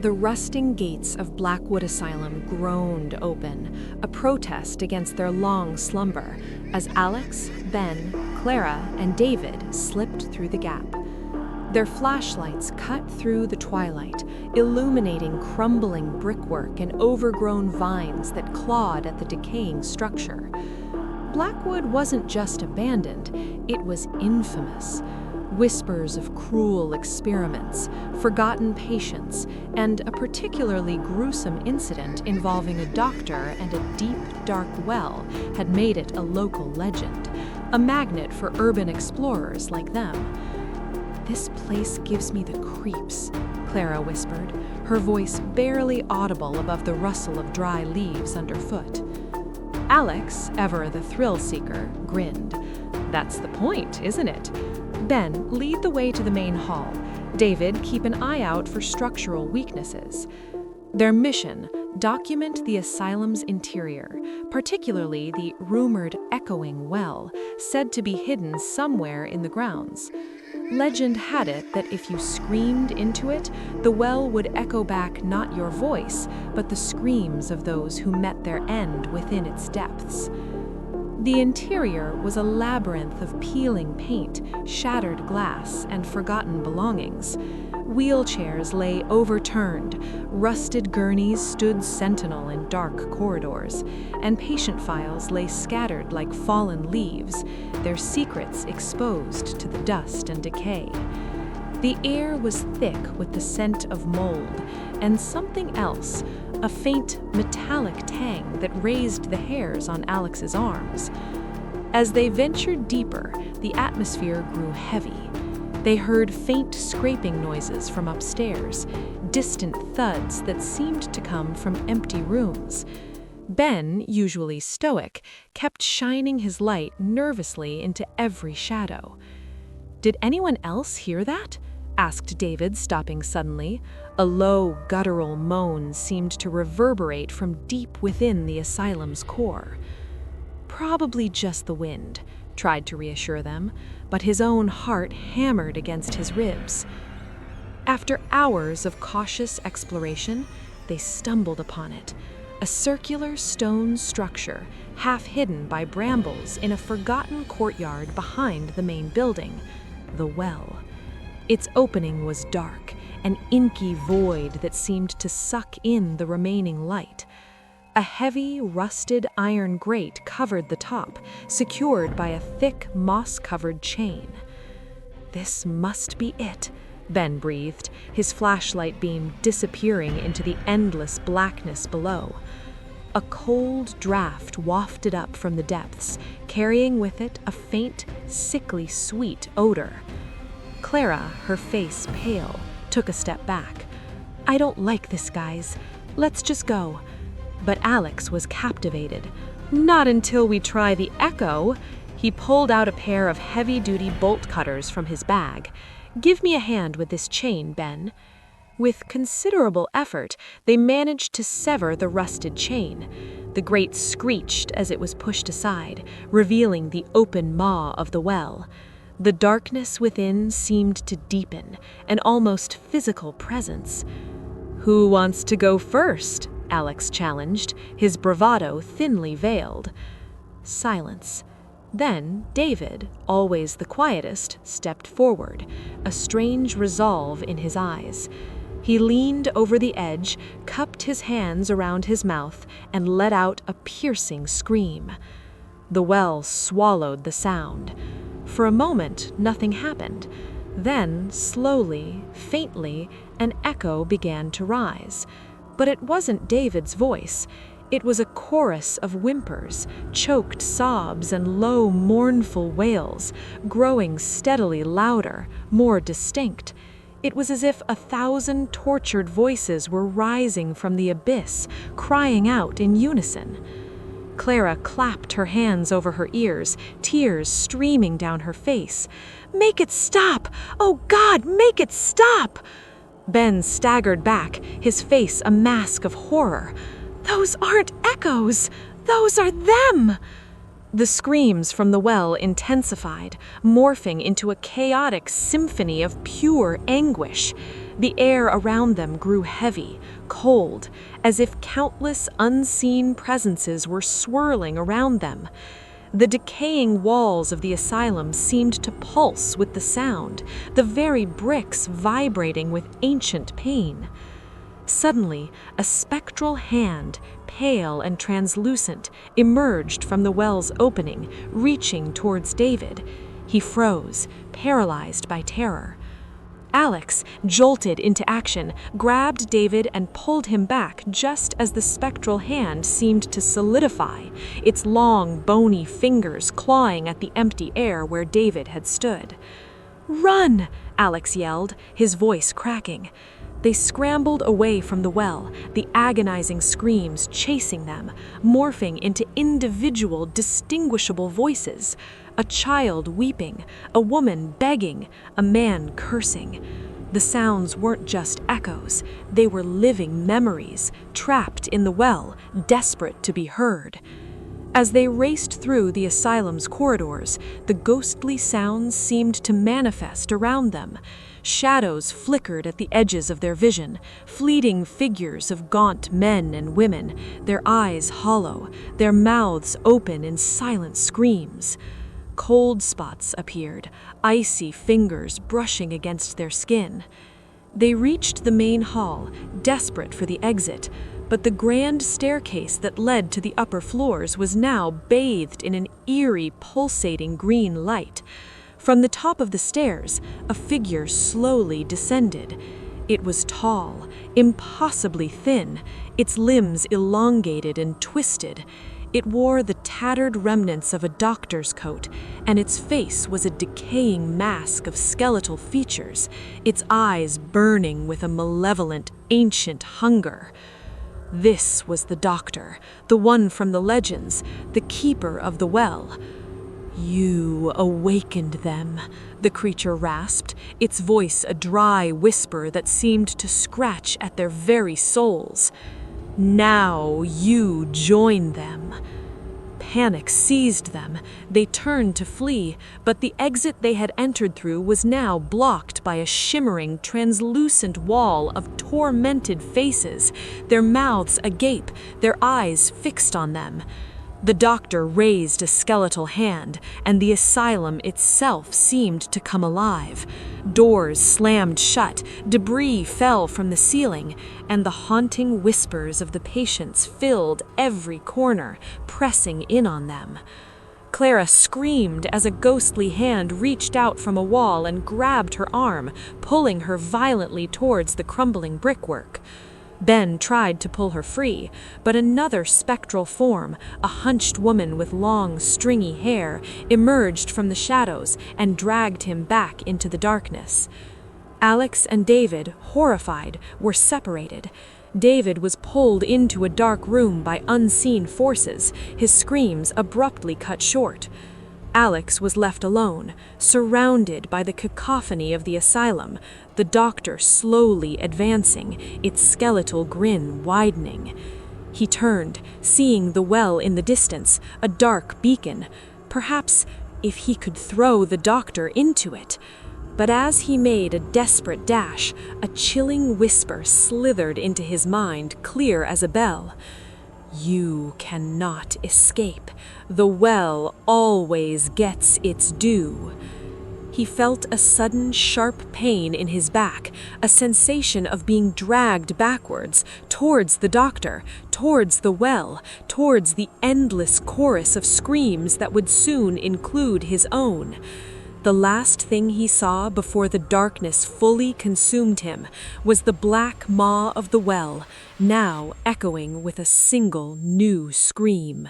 The rusting gates of Blackwood Asylum groaned open, a protest against their long slumber, as Alex, Ben, Clara, and David slipped through the gap. Their flashlights cut through the twilight, illuminating crumbling brickwork and overgrown vines that clawed at the decaying structure. Blackwood wasn't just abandoned, it was infamous. Whispers of cruel experiments, forgotten patients, and a particularly gruesome incident involving a doctor and a deep, dark well had made it a local legend, a magnet for urban explorers like them. "This place gives me the creeps," Clara whispered, her voice barely audible above the rustle of dry leaves underfoot. Alex, ever the thrill-seeker, grinned. "That's the point, isn't it? Ben, lead the way to the main hall. David, keep an eye out for structural weaknesses." Their mission: document the asylum's interior, particularly the rumored echoing well, said to be hidden somewhere in the grounds. Legend had it that if you screamed into it, the well would echo back not your voice, but the screams of those who met their end within its depths. The interior was a labyrinth of peeling paint, shattered glass, and forgotten belongings. Wheelchairs lay overturned, rusted gurneys stood sentinel in dark corridors, and patient files lay scattered like fallen leaves, their secrets exposed to the dust and decay. The air was thick with the scent of mold, and something else, a faint metallic tang that raised the hairs on Alex's arms. As they ventured deeper, the atmosphere grew heavy. They heard faint scraping noises from upstairs, distant thuds that seemed to come from empty rooms. Ben, usually stoic, kept shining his light nervously into every shadow. "Did anyone else hear that?" asked David, stopping suddenly. A low, guttural moan seemed to reverberate from deep within the asylum's core. "Probably just the wind," tried to reassure them, but his own heart hammered against his ribs. After hours of cautious exploration, they stumbled upon it, a circular stone structure, half hidden by brambles in a forgotten courtyard behind the main building, the well. Its opening was dark, an inky void that seemed to suck in the remaining light. A heavy, rusted iron grate covered the top, secured by a thick, moss-covered chain. "This must be it," Ben breathed, his flashlight beam disappearing into the endless blackness below. A cold draft wafted up from the depths, carrying with it a faint, sickly sweet odor. Clara, her face pale, took a step back. "I don't like this, guys. Let's just go." But Alex was captivated. "Not until we try the echo." He pulled out a pair of heavy-duty bolt cutters from his bag. "Give me a hand with this chain, Ben." With considerable effort, they managed to sever the rusted chain. The grate screeched as it was pushed aside, revealing the open maw of the well. The darkness within seemed to deepen, an almost physical presence. "Who wants to go first?" Alex challenged, his bravado thinly veiled. Silence. Then David, always the quietest, stepped forward, a strange resolve in his eyes. He leaned over the edge, cupped his hands around his mouth, and let out a piercing scream. The well swallowed the sound. For a moment, nothing happened. Then, slowly, faintly, an echo began to rise. But it wasn't David's voice. It was a chorus of whimpers, choked sobs, and low, mournful wails, growing steadily louder, more distinct. It was as if 1,000 tortured voices were rising from the abyss, crying out in unison. Clara clapped her hands over her ears, tears streaming down her face. "Make it stop! Oh God, make it stop!" Ben staggered back, his face a mask of horror. "Those aren't echoes! Those are them!" The screams from the well intensified, morphing into a chaotic symphony of pure anguish. The air around them grew heavy, cold, as if countless unseen presences were swirling around them. The decaying walls of the asylum seemed to pulse with the sound, the very bricks vibrating with ancient pain. Suddenly, a spectral hand, pale and translucent, emerged from the well's opening, reaching towards David. He froze, paralyzed by terror. Alex, jolted into action, grabbed David and pulled him back just as the spectral hand seemed to solidify, its long, bony fingers clawing at the empty air where David had stood. "Run!" Alex yelled, his voice cracking. They scrambled away from the well, the agonizing screams chasing them, morphing into individual, distinguishable voices. A child weeping, a woman begging, a man cursing. The sounds weren't just echoes, they were living memories, trapped in the well, desperate to be heard. As they raced through the asylum's corridors, the ghostly sounds seemed to manifest around them. Shadows flickered at the edges of their vision, fleeting figures of gaunt men and women, their eyes hollow, their mouths open in silent screams. Cold spots appeared, icy fingers brushing against their skin. They reached the main hall, desperate for the exit, but the grand staircase that led to the upper floors was now bathed in an eerie, pulsating green light. From the top of the stairs, a figure slowly descended. It was tall, impossibly thin, its limbs elongated and twisted. It wore the tattered remnants of a doctor's coat, and its face was a decaying mask of skeletal features, its eyes burning with a malevolent, ancient hunger. This was the doctor, the one from the legends, the keeper of the well. "You awakened them," the creature rasped, its voice a dry whisper that seemed to scratch at their very souls. "Now you join them." Panic seized them. They turned to flee, but the exit they had entered through was now blocked by a shimmering, translucent wall of tormented faces, their mouths agape, their eyes fixed on them. The doctor raised a skeletal hand, and the asylum itself seemed to come alive. Doors slammed shut, debris fell from the ceiling, and the haunting whispers of the patients filled every corner, pressing in on them. Clara screamed as a ghostly hand reached out from a wall and grabbed her arm, pulling her violently towards the crumbling brickwork. Ben tried to pull her free, but another spectral form, a hunched woman with long, stringy hair, emerged from the shadows and dragged him back into the darkness. Alex and David, horrified, were separated. David was pulled into a dark room by unseen forces, his screams abruptly cut short. Alex was left alone, surrounded by the cacophony of the asylum, the doctor slowly advancing, its skeletal grin widening. He turned, seeing the well in the distance, a dark beacon. Perhaps if he could throw the doctor into it. But as he made a desperate dash, a chilling whisper slithered into his mind, clear as a bell. "You cannot escape. The well always gets its due." He felt a sudden sharp pain in his back, a sensation of being dragged backwards, towards the doctor, towards the well, towards the endless chorus of screams that would soon include his own. The last thing he saw before the darkness fully consumed him was the black maw of the well, now echoing with a single new scream.